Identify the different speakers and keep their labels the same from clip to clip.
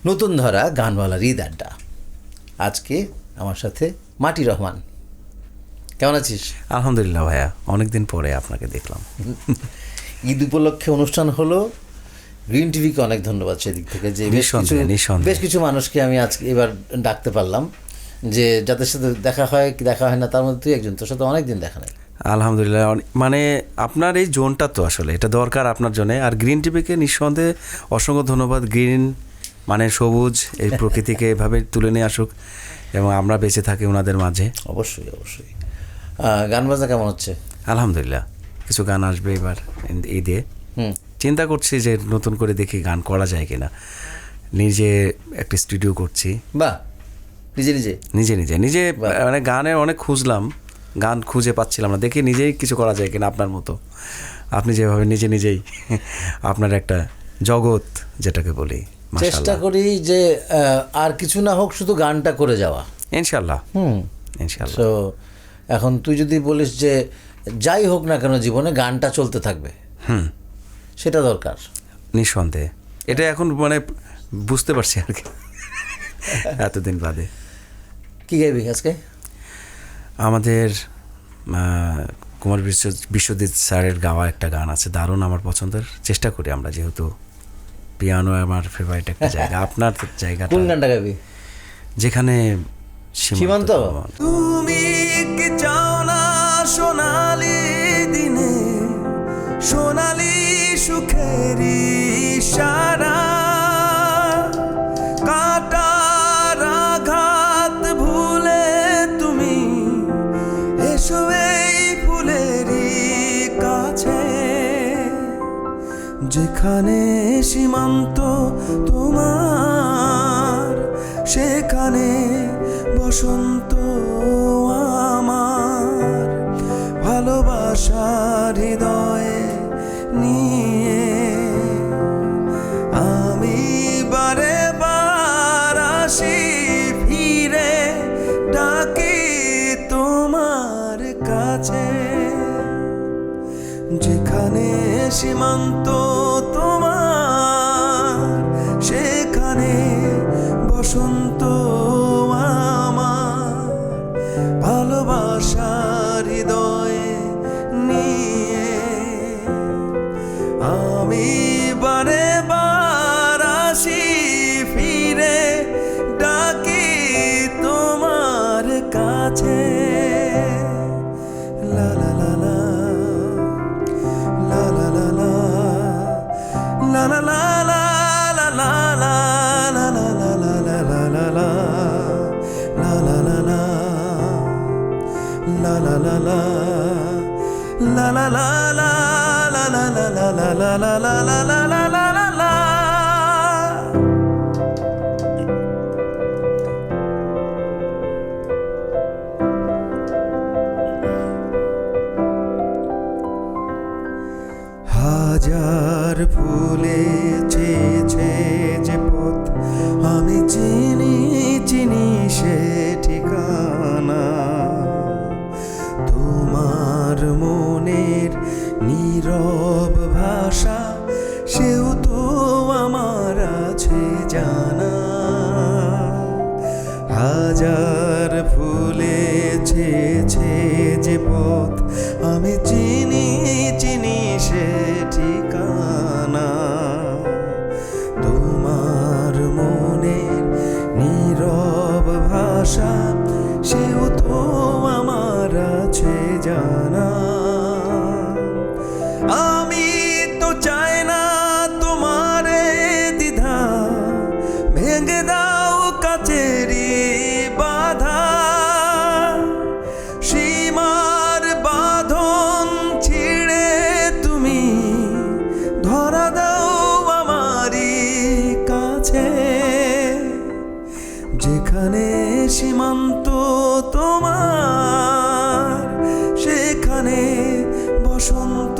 Speaker 1: নতুন ধরা গানওয়ালার ঈদ আড্ডা। আজকে আমার সাথে মাটি রহমান। কেমন আছিস?
Speaker 2: আলহামদুলিল্লাহ ভাইয়া, অনেকদিন পরে আপনাকে দেখলাম।
Speaker 1: ঈদ উপলক্ষে অনুষ্ঠান হলো। গ্রিন টিভিকে অনেক ধন্যবাদ সেদিক থেকে যে বেশ কিছু মানুষকে আমি আজকে এবার ডাকতে পারলাম, যে যাদের সাথে দেখা হয় কি দেখা হয় না, তার মধ্যে তুই একজন। তোর সাথে অনেকদিন দেখা নেই।
Speaker 2: আলহামদুলিল্লাহ, মানে আপনার এই জোনটা তো আসলে এটা দরকার আপনার জন্য। আর গ্রিন টিভিকে নিঃসন্দেহে অসংখ্য ধন্যবাদ। গ্রিন মানে সবুজ, এই প্রকৃতিকে এভাবে তুলে নিয়ে আসুক এবং আমরা বেঁচে থাকি ওনাদের মাঝে।
Speaker 1: অবশ্যই অবশ্যই। গান বাজনা কেমন হচ্ছে?
Speaker 2: আলহামদুলিল্লাহ, কিছু গান আসবে এবার ঈদে। চিন্তা করছি যে নতুন করে দেখি গান করা যায় কিনা। নিজে একটা স্টুডিও করছি।
Speaker 1: বাহ, নিজে নিজে
Speaker 2: নিজে নিজে নিজে মানে গানের অনেক খুঁজলাম, গান খুঁজে পাচ্ছিলাম না। দেখি নিজেই কিছু করা যায় কিনা আপনার মতো। আপনি যেভাবে নিজে নিজেই আপনার একটা জগৎ যেটাকে বলি,
Speaker 1: চেষ্টা করি যে আর কিছু না হোক, শুধু গানটা করে যাওয়া।
Speaker 2: ইনশাল্লাহ ইনশাল্লাহ।
Speaker 1: তো এখন তুই যদি বলিস যে যাই হোক না কেন জীবনে গানটা চলতে থাকবে, সেটা দরকার
Speaker 2: নিঃসন্দেহে। এটা এখন মানে বুঝতে পারছি আর কি এতদিন বাদে।
Speaker 1: কি গাইবি আজকে?
Speaker 2: আমাদের কুমার বিশ্বজিৎ স্যারের গাওয়া একটা গান আছে, দারুণ আমার পছন্দের। চেষ্টা করি আমরা, যেহেতু পিয়ানো আমার ফেভারিট একটা জায়গা। আপনার জায়গাটা
Speaker 1: কোন গানটা গাইবি?
Speaker 2: যেখানে
Speaker 1: সীমান্ত।
Speaker 2: তুমি কি চাও না সোনালি দিনে সোনালি সুখেরি সারা, কাটার আঘাত ভুলে তুমি এসো এই ফুলেরই কাছে, যেখানে সীমান্ত তোমার সেখানে বসন্ত আমার, ভালোবাসার হৃদয়ে নিয়ে আমি বারে বার আসি ফিরে, ডাকি তোমার কাছে, যেখানে সীমান্ত তোমার সেখানে বসন্ত আমার, ভালোবাসার হৃদয়ে নিয়ে আমি বারে বার আসি ফিরে, ডাকি তোমার কাছে। লা লা লা লা লা লা লা লা লা লা লা লা লা হাজার ফুলে চেয়েছে যে পথ, আমি চিনি চিনি সে ঠিকানা, তোমার মনের নীরব ভাষা সেও তো আমার আছে জানা, হাজার ফুলে চেয়েছে যে পথ, আমি চিনি চিনি সে ঠিকানা, তোমার মনের নীরব ভাষা সেও তো আমার আছে জানা, আমি তো চাই না তোমার দ্বিধা ভেঙে দাও কাচেরি বাধা, সীমার বাঁধন ছিঁড়ে তুমি ধরা দাও আমারই কাছে, যেখানে সীমান্ত তোমার সেখানে বসন্ত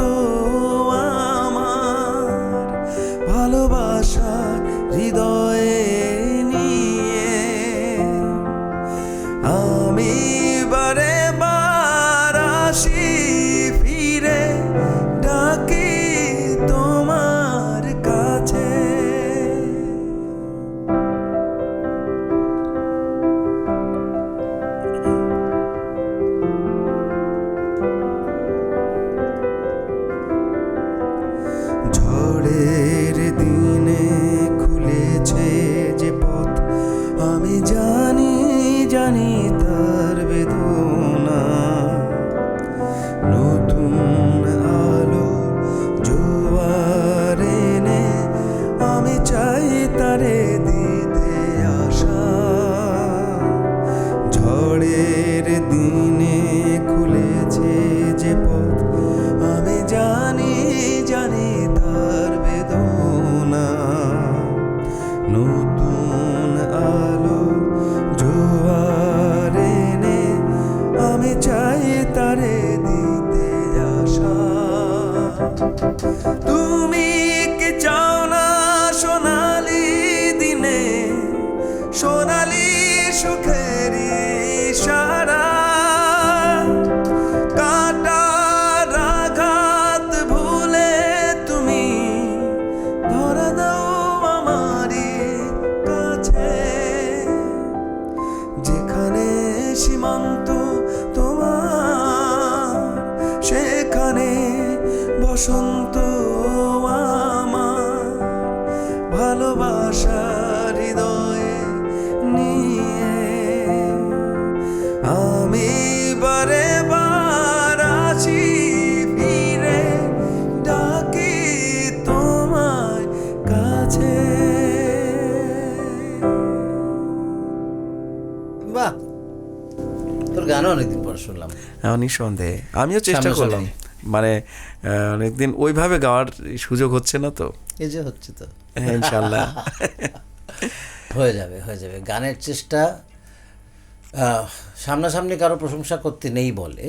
Speaker 2: তুমি কি চাও না সোনালি দিনে সোনালি সুখের ইশারা, কাটার আঘাত ভুলে তুমি ধরা দাও আমারই কাছে, যেখানে সীমান্ত তোমার সেখানে বসন্ত আমার, ভালোবাসার হৃদয়ে নিয়ে আমি বারে বার আসি ফিরে ডাকি তোমার কাছে।
Speaker 1: বাহ, তোর গানও অনেকদিন পর শুনলাম।
Speaker 2: নিঃসন্দেহে আমিও চেষ্টা করলাম, মানে অনেকদিন ওইভাবে গাওয়ার সুযোগ হচ্ছে না, তো
Speaker 1: এই যে হচ্ছে তো
Speaker 2: ইনশাল্লাহ
Speaker 1: হয়ে যাবে হয়ে যাবে। গানের চেষ্টা সামনাসামনি কারো প্রশংসা করতে নেই বলে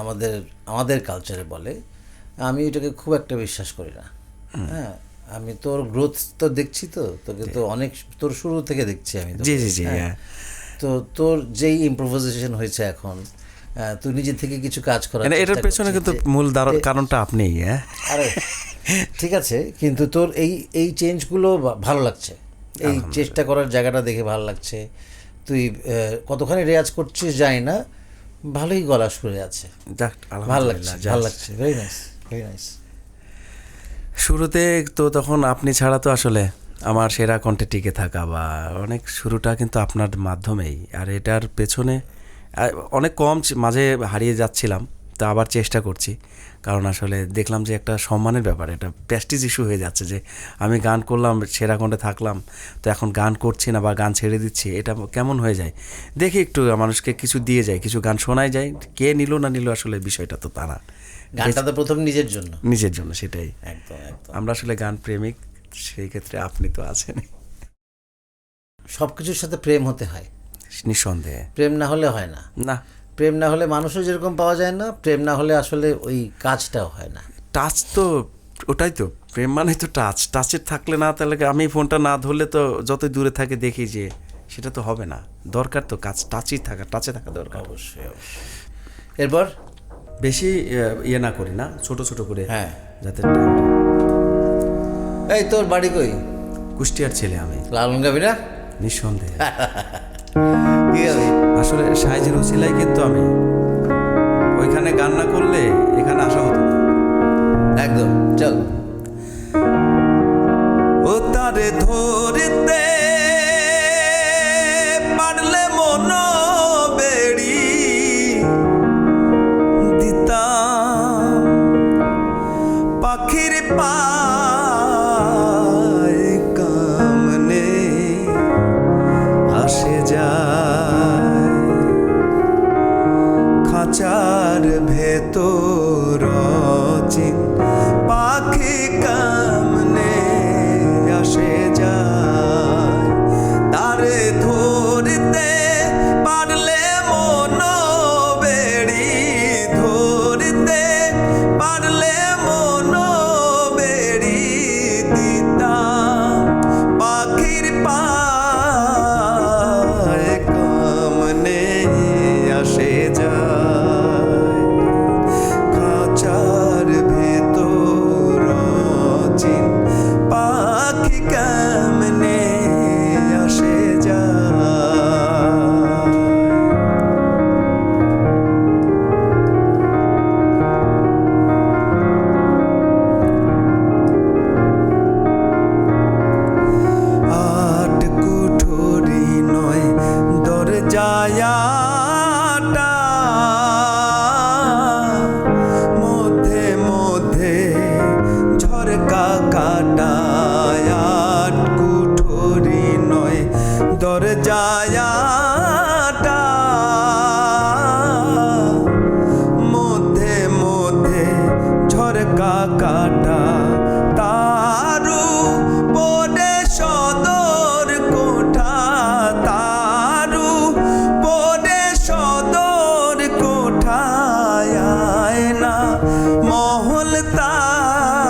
Speaker 1: আমাদের আমাদের কালচারে বলে, আমি এটাকে খুব একটা বিশ্বাস করি না। হ্যাঁ, আমি তোর গ্রোথ তো দেখছি, তো তোকে তো অনেক তোর শুরু থেকে দেখছি আমি।
Speaker 2: জি জি জি।
Speaker 1: তো তোর যেই ইম্প্রোভাইজেশন হয়েছে এখন, তুই নিজে থেকে কিছু কাজ করার,
Speaker 2: এটার পেছনে কিন্তু মূল কারণটা আপনিই।
Speaker 1: আরে ঠিক আছে, কিন্তু তোর এই চেঞ্জগুলো ভালো লাগছে, এই চেষ্টা করার জায়গাটা দেখে ভালো লাগছে। তুই কতখানি রেয়াজ করছিস জানি না, ভালোই গলা সুরে আছে, ভালো লাগছে, ভালো লাগছে। Very nice, very nice.
Speaker 2: শুরুতে তো তখন আপনি ছাড়া তো আসলে আমার সেরা কণ্ঠে টিকে থাকা বা অনেক শুরুটা কিন্তু আপনার মাধ্যমেই, আর এটার পেছনে অনেক কম মাঝে হারিয়ে যাচ্ছিলাম, তা আবার চেষ্টা করছি, কারণ আসলে দেখলাম যে একটা সম্মানের ব্যাপার, এটা প্রেস্টিজ ইস্যু হয়ে যাচ্ছে যে আমি গান করলাম, সেরা কণ্ঠে থাকলাম, তো এখন গান করছি না বা গান ছেড়ে দিচ্ছি, এটা কেমন হয়ে যায়। দেখি একটু মানুষকে কিছু দিয়ে যায়, কিছু গান শোনাই যায়, কে নিল না নিল আসলে বিষয়টা তো তা না,
Speaker 1: গানটা তো প্রথম নিজের জন্য,
Speaker 2: নিজের জন্য, সেটাই।
Speaker 1: একদম একদম।
Speaker 2: আমরা আসলে গান প্রেমিক, সেই ক্ষেত্রে আপনি তো আছেন।
Speaker 1: সব কিছুর সাথে প্রেম হতে হয়,
Speaker 2: নিঃসন্দেহে।
Speaker 1: প্রেম না হলে হয় না।
Speaker 2: না,
Speaker 1: প্রেম না হলে মানুষও যেরকম পাওয়া যায় না, প্রেম না হলে আসলে ওই কাজটাও হয় না।
Speaker 2: টাচ তো ওটাই তো, প্রেম মানে তো টাচ, টাচের থাকলে না, তাহলে আমি ফোনটা না ধরলে তো যতই দূরে থাকে দেখি যে সেটা তো হবে না, দরকার তো কাজ, টাচই থাকা, টাচে থাকা দরকার।
Speaker 1: অবশ্যই অবশ্যই। এরপর
Speaker 2: বেশি ইয়ে না করি না, ছোট ছোট করে,
Speaker 1: হ্যাঁ,
Speaker 2: যাতে।
Speaker 1: এই তোর বাড়ি কই?
Speaker 2: কুষ্টিয়ার ছেলে আমি।
Speaker 1: লালন গাবি না?
Speaker 2: নিঃসন্দেহে।
Speaker 1: কি হবে?
Speaker 2: আসলে সাইজের উচিলাই কিন্তু আমি ওইখানে গান না করলে এখানে আসা হতো না।
Speaker 1: একদম, চল।
Speaker 2: ও তারে ধরতে পারলে মন বেড়ি দিতাম, পাখির পায় কামনে আসে যায়, খাঁচার ভেতর চিন পাখি কামনে আসে যায়, তারে ধরতে পারলে মন বেড়ি, ধরতে পারলে মন বেড়ি দিতাম, পাখির পায় কামনে আসে যায়, খাঁচার ভেতর চিন পাখি কেমনে আসে যায়। আট কুঠুরি নয় দরজায়াটা, মধ্যে মধ্যে ঝরকা কাটায়, আট কুঠুরি নয় দরজায়াটা, মধ্যে মধ্যে ঝরকা কাটা, তারু পড়ে সদর কোঠা, তারু পড়ে সদর কোঠায়, আয়না মহল তার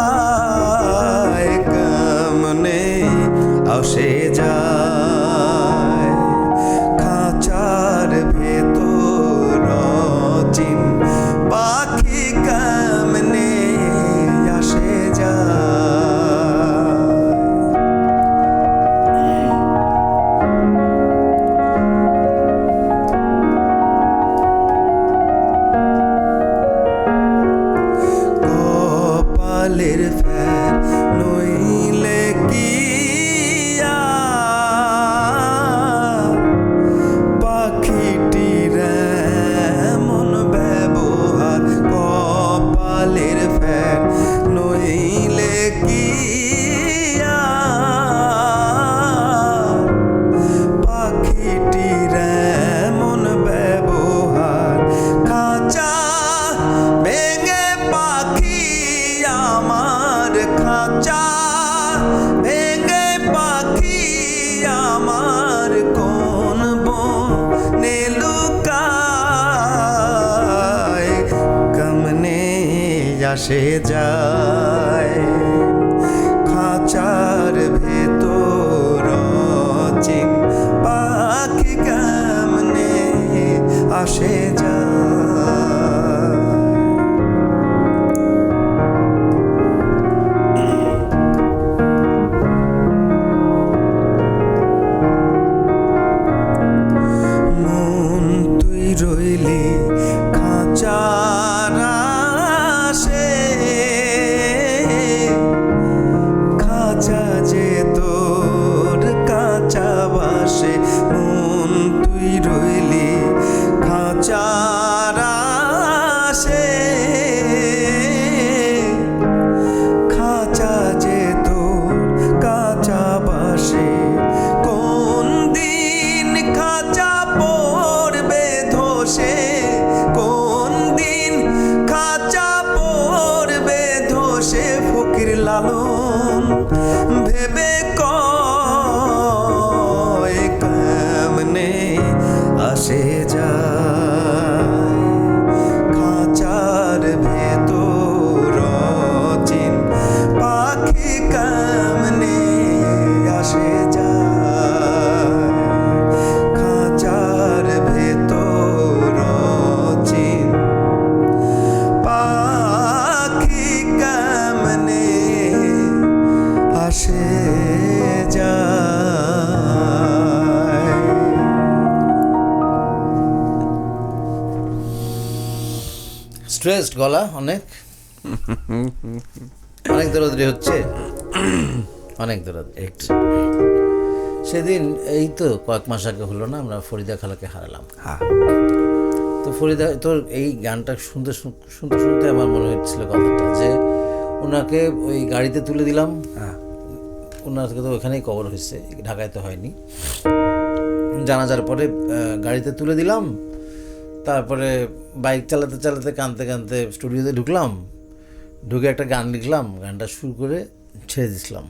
Speaker 2: কপালের ফের নইলে কি আর পাখিটির এমন ব্যবহার, কপালের ফের নইলে কি আর পাখিটির এমন ব্যবহার। খাঁচা ভেঙে পাখি আমার, খাঁচা ভেঙে পাখি আমার কোন বনে লুকায়, কেমনে আসে যায় খাঁচার ভেতর চিন পাখি, কেমনে আসে যায়। মন তুই রইলি খাঁচার আশে, খাঁচা যে তোর কাঁচা বাসে। মন তুই রইলি খাঁচার আশে, খাঁচা যে তোর কাঁচা বাসে। কোন দিন খাঁচা পড়বে ধসে, কোন দিন খাঁচা পড়বে ধসে। ফকির লালন ভেবে কয়, কেমনে আসে যায় খাঁচার ভেতর চিন পাখি, কেমনে আসে যায় খাঁচার ভেতর চিন পাখি, কেমনে আসে যায়।
Speaker 1: স্ট্রেসড গলা অনেক, অনেক দরদরি হচ্ছে, অনেক দরদরি একটু। সেদিন এই তো কয়েক মাস আগে হলো না, আমরা ফরিদা খালাকে হারালাম।
Speaker 2: হ্যাঁ,
Speaker 1: তো ফরিদা তোর এই গানটা শুনতে শুনতে শুনতে আমার মনে হচ্ছিল কথাটা যে ওনাকে ওই গাড়িতে তুলে দিলাম,
Speaker 2: হ্যাঁ,
Speaker 1: ওনাকে তো ওখানেই কবর হয়েছে, ঢাকায় তো হয়নি। জানাজার পরে গাড়িতে তুলে দিলাম, তারপরে বাইক চালাতে চালাতে কাঁদতে কাঁদতে স্টুডিওতে ঢুকলাম, ঢুকে একটা গান লিখলাম, গানটা শুরু করে ছেড়ে দিছিলাম।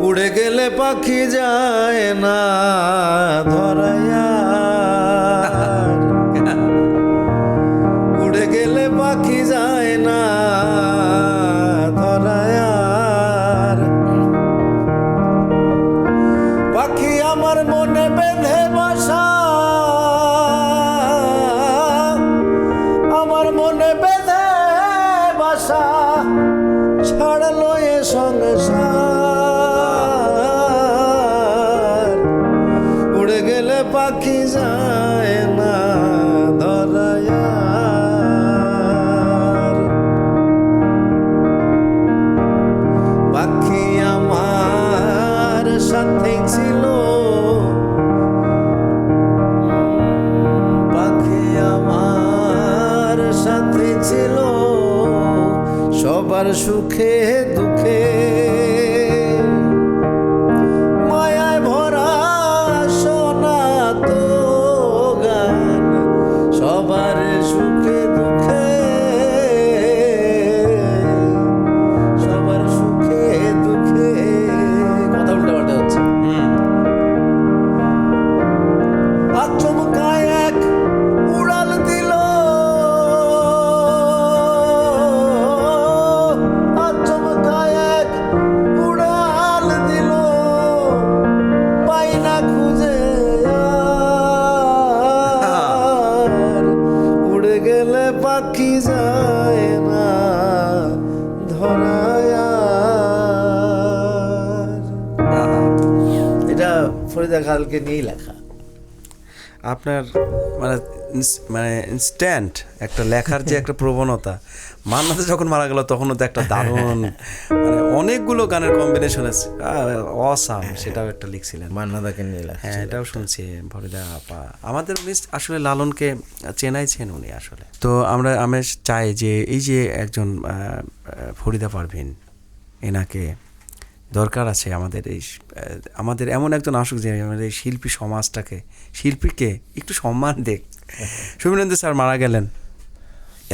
Speaker 1: উড়ে গেলে পাখি যায় না ধরাইয়া, উড়ে গেলে পাখি যায় না ধরাইয়া, পাখি আমার মনে বেঁধে বাসা, আমার মনে বেঁধে বাসা, ছাড়লো এ সংসার। উড়ে গেলে পাখি যায় না ধরাইয়া, পাখি আমার সাথে ছিল, পাখি আমার সাথে ছিল সবার সুখে দুঃখে, মায়ায় ভরা সোনা তো গান, সবার সুখে দুঃখে, সবার সুখে দুঃখে। কথা উল্টা পাল্টা হচ্ছে। আচমকায় এক উড়াল দিল, আচমকায় এক উড়াল দিল, পাই না খুঁজে আর। উড়ে গেলে পাখি যায় না ধরায় আর। এটা ফরিদা খালকে নিয়েই লেখা।
Speaker 2: আপনার মানে মানে ইনস্ট্যান্ট একটা লেখার যে একটা প্রবণতা, মান্নাতে যখন মারা গেল তখনও তো একটা দারুণ মানে অনেকগুলো গানের কম্বিনেশন আছে, অসাম, সেটাও একটা লিখছিলেন
Speaker 1: মান্নাদাকে নিয়ে লেখা
Speaker 2: হ্যাঁ,
Speaker 1: ছিল।
Speaker 2: এটাও শুনছি ফরিদা আপা। আমাদের উনি আসলে লালনকে চেনাইছেন উনি আসলে। তো আমি চাই যে এই যে একজন ফরিদা পারভিন, এনাকে দরকার আছে আমাদের এই আমাদের এমন একজন আসুক যে আমাদের এই শিল্পী সমাজটাকে, শিল্পীকে একটু সম্মান দেখ। সুমিনেন্দু স্যার মারা গেলেন,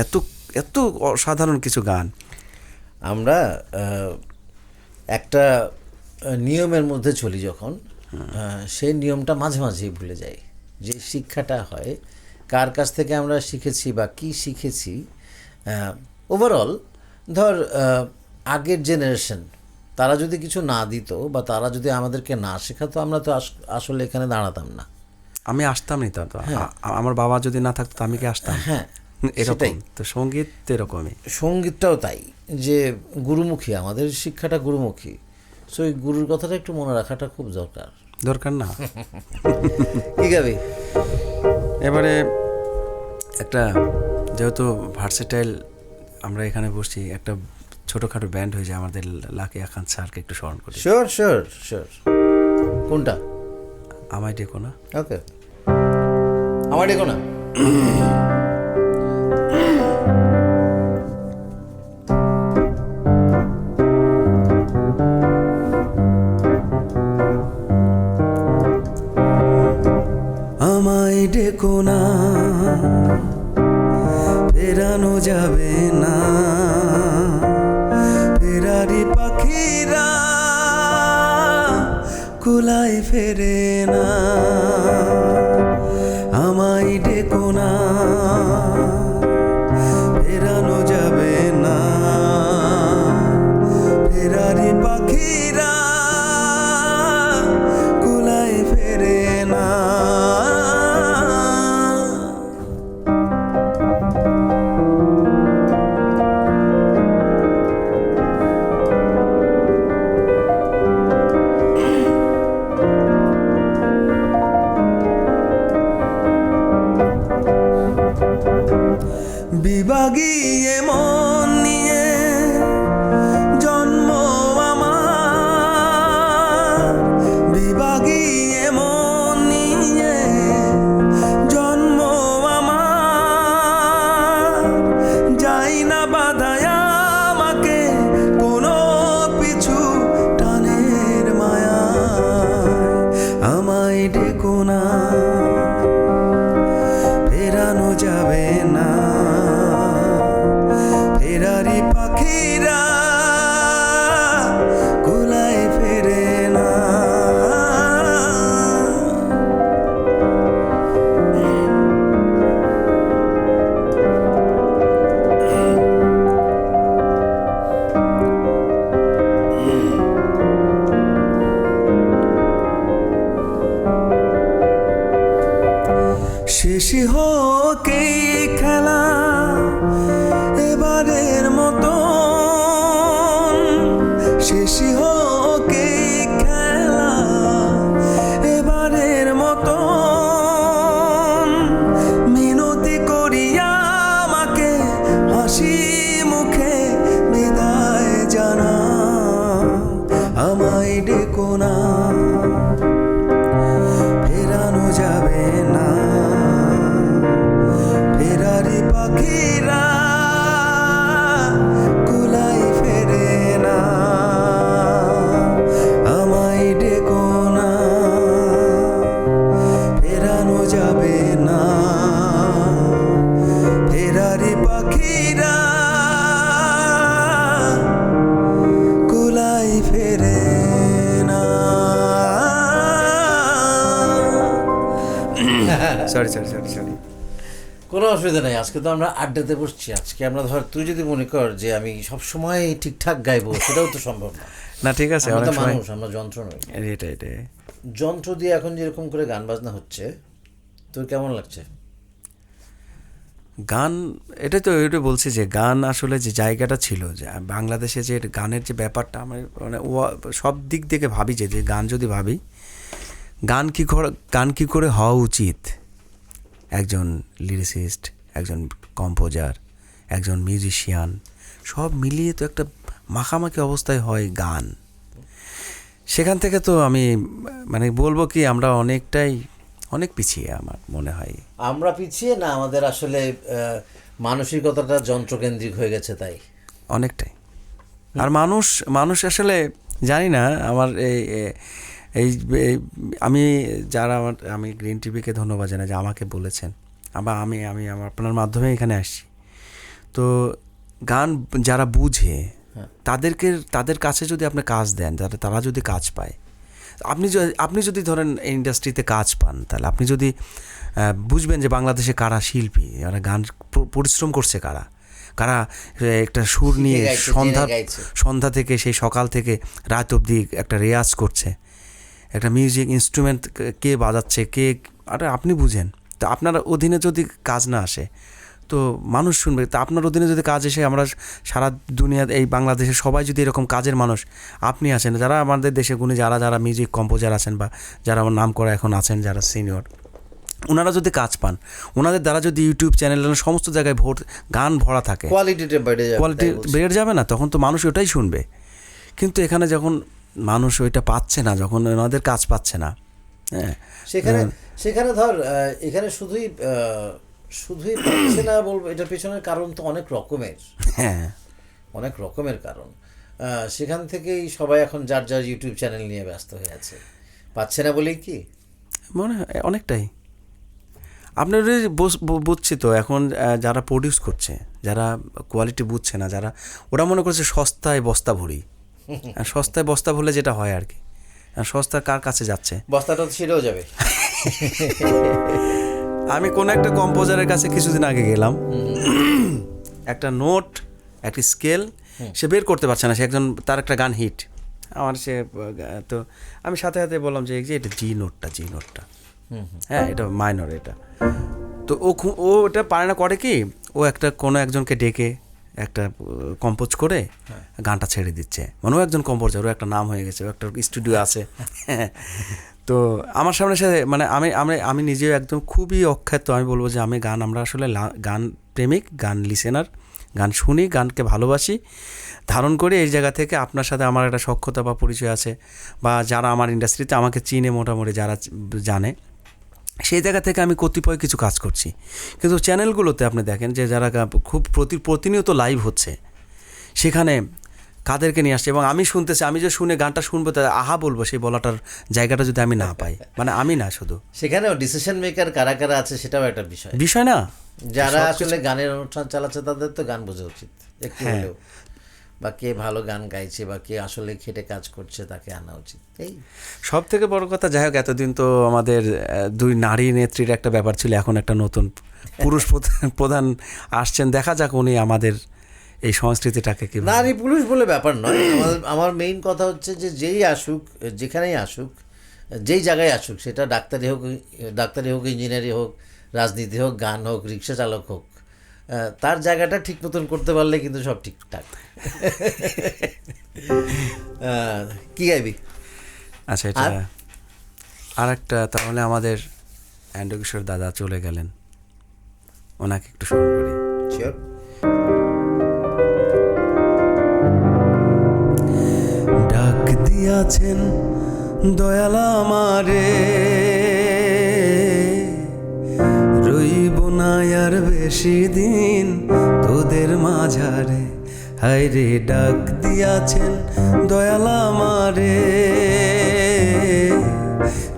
Speaker 2: এত এত অসাধারণ কিছু গান।
Speaker 1: আমরা একটা নিয়মের মধ্যে চলি যখন, সেই নিয়মটা মাঝে মাঝেই ভুলে যাই। যে শিক্ষাটা হয়, কার কাছ থেকে আমরা শিখেছি বা কি শিখেছি, ওভারঅল ধর আগের জেনারেশন তারা যদি কিছু না দিত বা তারা যদি আমাদেরকে না শেখাতো, আমরা তো আসলে এখানে দাঁড়াতাম না।
Speaker 2: আমি আসতাম না তো, আমার বাবা যদি না থাকতো আমি কি আসতাম?
Speaker 1: হ্যাঁ,
Speaker 2: এরকম তো সঙ্গীত এরকমই,
Speaker 1: সঙ্গীতটাও তাই, যে গুরুমুখী, আমাদের শিক্ষাটা গুরুমুখী। সো এই গুরুর কথাটা একটু মনে রাখাটা খুব
Speaker 2: দরকার না?
Speaker 1: কি গাবি
Speaker 2: এবারে একটা, যেহেতু ভার্সেটাইল আমরা এখানে বসছি, একটা ছোটোখাটো ব্যান্ড হয়ে যায় আমাদের, লাকি আখান স্যারকে একটু স্মরণ করি।
Speaker 1: Sure sure sure. কোনটা?
Speaker 2: আমায় ডেকো না।
Speaker 1: ওকে, আমার ডেকো না।
Speaker 2: আমায় ডেকো না, ফেরানো যাবে না, ফেরারি পাখিরা কুলায় ফেরে না। আমায় ডেকো না, ফেরানো যাবে না, ফেরারি পাখিরা কুলায় ফেরে না। বিভাগীয় মন নিয়ে জন্ম আমার, বিভাগীয় মন নিয়ে জন্ম আমার, যাই না বাধায় আমাকে কোনো পিছু টানের মায়া। আমায় ডেকো না, ফেরানো যাবে না, ফেরারি পাখিরা কুলায় ফেরে না। শেষই হোক এই খেলা এবারের মতো, শেষই হোক এই খেলা এবারের মতো, মিনতি করিয়া আমাকে হাসি মুখে বিদায় জানা। আমায় ডেকো না, ফেরানো যাবে না, ফেরারি পাখিরা কুলায় ফেরে না। আমায় ডেকো না, ফেরানো যাবে না, ফেরারি পাখিরা কুলায় ফেরে না। সরি।
Speaker 1: কোনো অসুবিধা নেই, আজকে তো আমরা আড্ডাতে বসছি। আজকে আমরা ধর, তুই যদি মনে কর যে আমি সবসময় ঠিকঠাক গাইবো, সেটাও তো সম্ভব না।
Speaker 2: না ঠিক আছে,
Speaker 1: আমরা
Speaker 2: অনেক
Speaker 1: তো
Speaker 2: সময়
Speaker 1: মানুষ, আমরা যন্ত্র নই।
Speaker 2: এটাই
Speaker 1: যন্ত্র দিয়ে এখন যেরকম করে গান বাজনা হচ্ছে, তোর কেমন লাগছে?
Speaker 2: গান, এটা বলছি যে গান আসলে যে জায়গাটা ছিল, যে বাংলাদেশে যে গানের যে ব্যাপারটা, আমি মানে সব দিক থেকে ভাবি যে গান যদি ভাবি, গান কি করে হওয়া উচিত, একজন লিরিসিস্ট, একজন কম্পোজার, একজন মিউজিশিয়ান, সব মিলিয়ে তো একটা মাখামাখি অবস্থায় হয় গান। সেখান থেকে তো আমি মানে বলবো কি আমরা অনেক পিছিয়ে আমার মনে হয়।
Speaker 1: আমরা পিছিয়ে না, আমাদের আসলে মানসিকতাটা যন্ত্রকেন্দ্রিক হয়ে গেছে তাই
Speaker 2: অনেকটাই। আর মানুষ আসলে জানি না আমার এই আমি আমি গ্রিন টিভিকে ধন্যবাদ জানাই যে আমাকে বলেছেন, আবার আমি আপনার মাধ্যমে এখানে আসছি। তো গান যারা বুঝে তাদের কাছে যদি আপনি কাজ দেন, তারা যদি কাজ পায়, আপনি যদি ধরেন এই ইন্ডাস্ট্রিতে কাজ পান, তাহলে আপনি যদি বুঝবেন যে বাংলাদেশে কারা শিল্পী, যারা গান পরিশ্রম করছে, কারা একটা সুর নিয়ে সন্ধ্যা থেকে সেই সকাল থেকে রাত অবধি একটা রেয়াজ করছে, একটা মিউজিক ইনস্ট্রুমেন্ট কে বাজাচ্ছে, আরে আপনি বুঝেন। তো আপনার অধীনে যদি কাজ না আসে তো মানুষ শুনবে। তা আপনার অধীনে যদি কাজ এসে আমরা সারা দুনিয়া, এই বাংলাদেশে সবাই যদি এরকম কাজের মানুষ আপনি আছেন, যারা আমাদের দেশে গুণী যারা মিউজিক কম্পোজার আছেন বা যারা আমার নাম করা এখন আছেন, যারা সিনিয়র, ওনারা যদি কাজ পান, ওনাদের দ্বারা যদি ইউটিউব চ্যানেল সমস্ত জায়গায় গান ভরা থাকে, কোয়ালিটি বেড়ে যাবে না? তখন তো মানুষ ওটাই শুনবে। কিন্তু এখানে যখন মানুষ ওইটা পাচ্ছে না, যখন ওনাদের কাজ পাচ্ছে না, হ্যাঁ,
Speaker 1: সেখানে ধর এখানে শুধুই পাচ্ছে না বলবো, এটার পেছনের কারণ তো অনেক রকমের,
Speaker 2: হ্যাঁ,
Speaker 1: অনেক রকমের কারণ। সেখান থেকেই সবাই এখন যার ইউটিউব চ্যানেল নিয়ে ব্যস্ত হয়ে আছে, পাচ্ছে না বলেই কি
Speaker 2: মনে হয় অনেকটাই। আপনার বুঝছি তো এখন যারা প্রডিউস করছে, যারা কোয়ালিটি বুঝছে না, যারা ওরা মনে করছে সস্তায় বস্তা ভরি, সস্তায় বস্তা ভরলে যেটা হয় আর কি, সস্তা কার কাছে যাচ্ছে,
Speaker 1: বস্তাটা তো ছিঁড়েও যাবে।
Speaker 2: আমি কোনো একটা কম্পোজারের কাছে কিছুদিন আগে গেলাম, একটা নোট, একটা স্কেল সে বের করতে পারছে না, সে তার একটা গান হিট, তো আমি সাথে সাথে বললাম যে এটা জি নোটটা, হ্যাঁ, এটা মাইনর, এটা তো ও এটা পারে না, করে কি ও কোনো একজনকে ডেকে একটা কম্পোজ করে গানটা ছেড়ে দিচ্ছে, মানে ও একজন কম্পোজার, ও একটা নাম হয়ে গেছে, ও একটা স্টুডিও আছে। তো আমার সামনে সে মানে আমি নিজেও একদম খুবই অখ্যাত, আমি বলবো যে আমরা আসলে গান প্রেমিক, গান লিসেনার, গান শুনি, গানকে ভালোবাসি, ধারণ করি। এই জায়গা থেকে আপনার সাথে আমার একটা সখ্যতা বা পরিচয় আছে, বা যারা আমার ইন্ডাস্ট্রিতে আমাকে চিনে মোটামুটি যারা জানে, সেই জায়গা থেকে আমি কতিপয় কিছু কাজ করছি। কিন্তু চ্যানেলগুলোতে আপনি দেখেন যে যারা খুব প্রতিনিয়ত লাইভ হচ্ছে, সেখানে কাদেরকে নিয়ে আসছে, এবং আমি শুনতেছি, আমি যে শুনে গানটা শুনবো তা আহা বলবো, সেই বলাটার জায়গাটা যদি আমি না পাই, মানে আমি না শুধু
Speaker 1: সেখানেও ডিসিশন মেকার কারা আছে সেটাও একটা বিষয় না। যারা আসলে গানের অনুষ্ঠান চালাচ্ছে তাদের তো গান বোঝা উচিত একটু হলেও, বা কে ভালো গান গাইছে বা কে আসলে খেটে কাজ করছে তাকে আনা উচিত। এই
Speaker 2: সব থেকে বড় কথা, যাই হোক, এতদিন তো আমাদের দুই নারী নেত্রীর একটা ব্যাপার ছিল, এখন একটা নতুন পুরুষ প্রধান আসছেন, দেখা যাক উনি আমাদের এই সংস্কৃতিটাকে কি।
Speaker 1: নারী পুরুষ বলে ব্যাপার নয়, আমার মেইন কথা হচ্ছে যে যেই আসুক, যেখানেই আসুক, যেই জায়গায় আসুক, সেটা ডাক্তারি হোক, ইঞ্জিনিয়ারি হোক, রাজনীতি হোক, গান হোক, রিক্সা চালক হোক, তার জায়গাটা ঠিক মতন করতে পারলে কিন্তু সব ঠিকঠাক। কি গাইবি?
Speaker 2: আচ্ছা, এটা আর একটা, তাহলে আমাদের অ্যান্ড্রু কিশোর দাদা চলে গেলেন, ওনাকে একটু স্মরণ করি।
Speaker 1: শিওর।
Speaker 2: ডাক দিয়াছেন দয়াল আমারে, রইব না আর বেশি দিন তোদের মাঝারে, হায় রে ডাক দিয়াছেন দয়াল আমারে,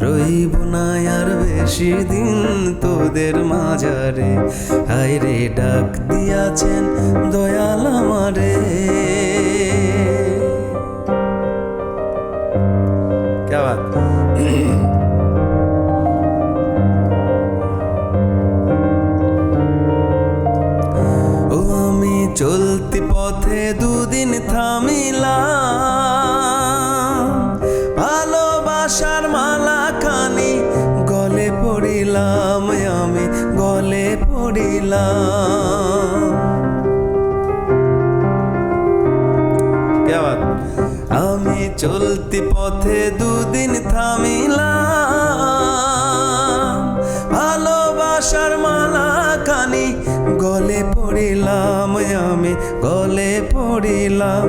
Speaker 2: রইব না আর বেশি দিন তোদের মাঝারে, হায় রে ডাক দিয়াছেন দয়াল আমারে। क्या बात। ও আমি চলতি পথে দুদিন থামিলাম, ভালোবাসার মালা খানি গলে পড়িলাম, আমি গলে পড়িলাম। क्या बात। আমি চলতি পথে দুদিন থামিলাম, ভালোবাসা ভালোবাসার মালা খানি গলে পড়িলাম আমি, গলে পড়িলাম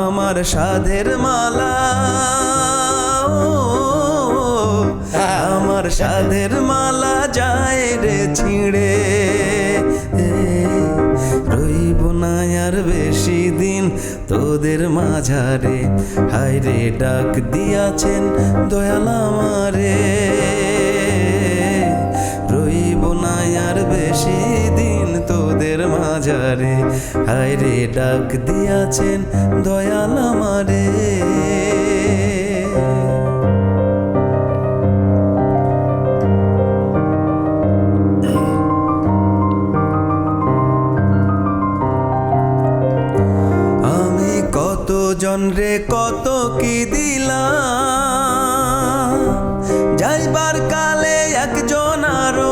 Speaker 2: আমার সাধের মালা, আমার সাধের মালা যায় রে ছিঁড়ে। রইব না আর বেশি দিন তোদের মাঝারে, হায় রে ডাক দিয়াছেন দয়াল আমারে। রইব না আর বেশি দিন তোদের মাঝারে, হায় রে ডাক দিয়াছেন দয়াল আমারে। জনরে কত কি দিলাম, যাইবার কালে একজন আরো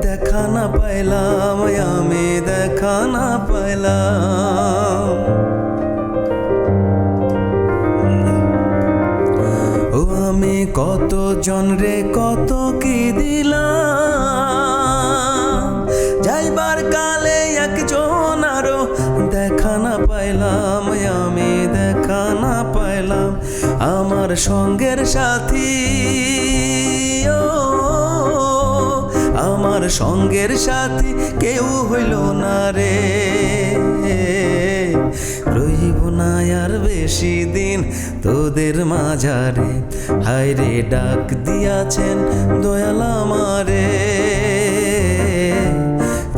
Speaker 2: দেখা না পাইলাম, আমি দেখা না পাইলাম। ও আমি কত জনরে কত কি দিলাম, যাইবার কালে একজন আরো দেখা না পাইলাম, আমি দেখা না পাইলাম। আমার সঙ্গের সাথী, ও আমার সঙ্গের সাথী কেউ হইল না রে। রইব না আর বেশি দিন তোদের মাঝারে, হায় রে ডাক দিয়াছেন দয়াল আমারে।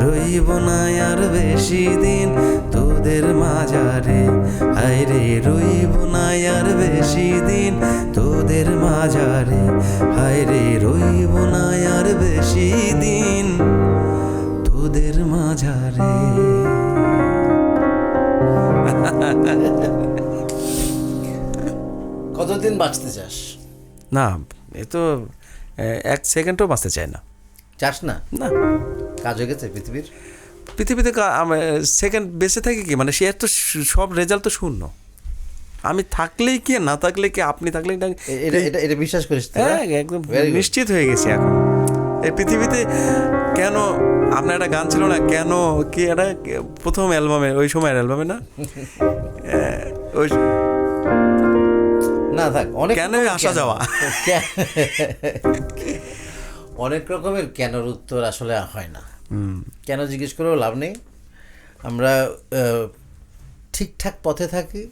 Speaker 2: রইব না আর বেশি দিন তোদের মাঝারে, হায় রে রইব না আর বেশি দিন তোদের মাঝারে, হায় রে রইব না আর বেশি দিন তোদের মাঝারে।
Speaker 1: কতদিন বাঁচতে চাস?
Speaker 2: না, এ তো এক সেকেন্ডও বাঁচতে চায় না।
Speaker 1: চাস না?
Speaker 2: না,
Speaker 1: কাজ হয়ে গেছে পৃথিবীর।
Speaker 2: পৃথিবীতে সেকেন্ড বেঁচে থাকে কি, মানে সে তো সব রেজাল্ট তো শূন্য। আমি থাকলেই কি, না থাকলে কি, আপনি থাকলেই না,
Speaker 1: এটা বিশ্বাস করিস?
Speaker 2: হ্যাঁ, একদম নিশ্চিত হয়ে গেছি এখন। এই পৃথিবীতে কেন, আপনার একটা গান ছিল না, কেন কি, একটা প্রথম অ্যালবামে, ওই সময়ের অ্যালবামে না, ওই
Speaker 1: না থাক, অনেক
Speaker 2: কেন আসা যাওয়া,
Speaker 1: অনেক রকমের কেনর উত্তর আসলে হয় না। কেন জিজ্ঞেস করেও লাভ নেই। আমরা ঠিকঠাক পথে থাকি,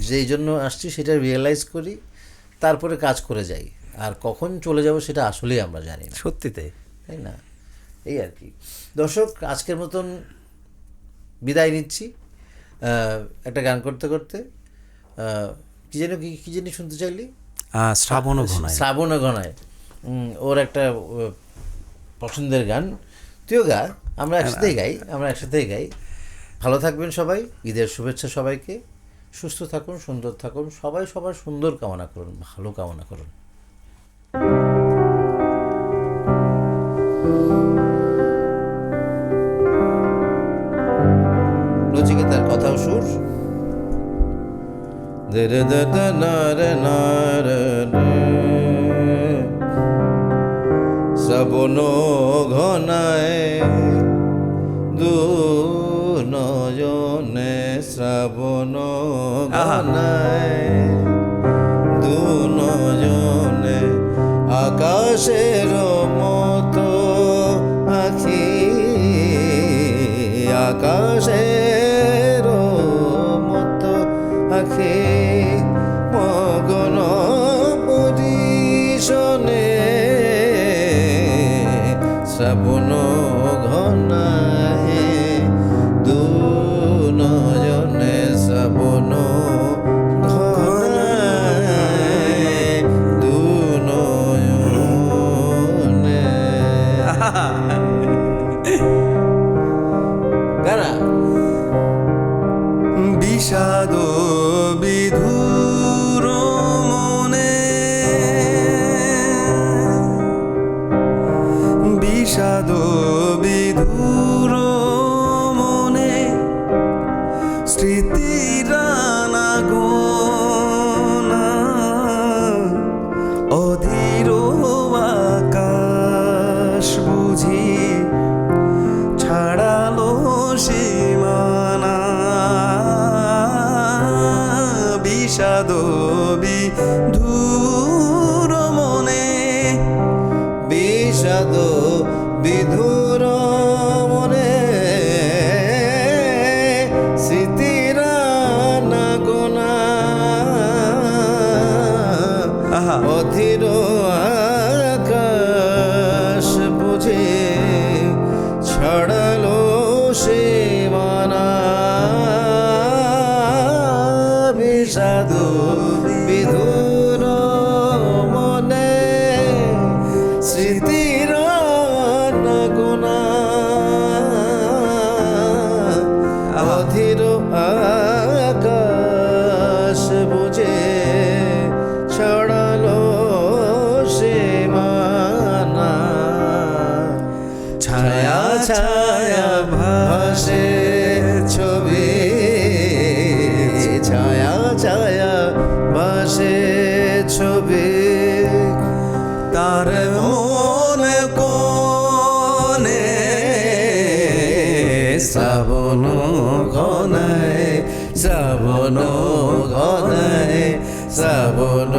Speaker 1: যেই জন্য আসছি সেটা রিয়েলাইজ করি, তারপরে কাজ করে যাই। আর কখন চলে যাব সেটা আসলেই আমরা জানি না।
Speaker 2: সত্যিতে,
Speaker 1: তাই না? এই আর কি। দর্শক, আজকের মতন বিদায় নিচ্ছি একটা গান করতে করতে। কি জানি শুনতে চাইলি?
Speaker 2: শ্রাবণ ঘনায়।
Speaker 1: শ্রাবণ ঘনায় ওর একটা পছন্দের গান, তুইও গা, আমরা একসাথেই গাই। ভালো থাকবেন সবাই। ঈদের শুভেচ্ছা সবাইকে। সুস্থ থাকুন, সুন্দর থাকুন, সবাই সবার সুন্দর কামনা করুন, ভালো কামনা করুন। নচিকেতার কথাও সুর। শ্রাবণ ঘনায় দু নয়নে, শ্রাবণ ঘনায় দু নয়নে, আকাশের মতো আখি, আকাশের মতো আখি, মগন পরিশনে, শ্রাবণ ঘনায় দু নয়নে, শ্রাবণ ঘনায় দু নয়নে। গানা
Speaker 2: বিষাদ বিধুর মনে, বিষাদ বিধুর মনে, স্মৃতির আনাগোনা, অধীর আকাশ বুঝি বিষাদ বিধুর মনে,
Speaker 1: বিষাদ বিধুর মনে, স্মৃতিরা না গোনা,
Speaker 2: আহা
Speaker 1: অধীর আকাশ বুঝে ছড়ালো সীমানা, বিষাদ বিধুর মনে, স্মৃতির গোনা, অধীর আকাশ বুঝে ছড়ালো সীমানা, ছায়া ছায়া ভাসে ছবি, ছায়া ছায়া ভাসে ছবি,
Speaker 2: তার মন কোণে
Speaker 1: শ্রাবণ ঘনায়, শ্রাবণ ঘনায়, শ্রাবণ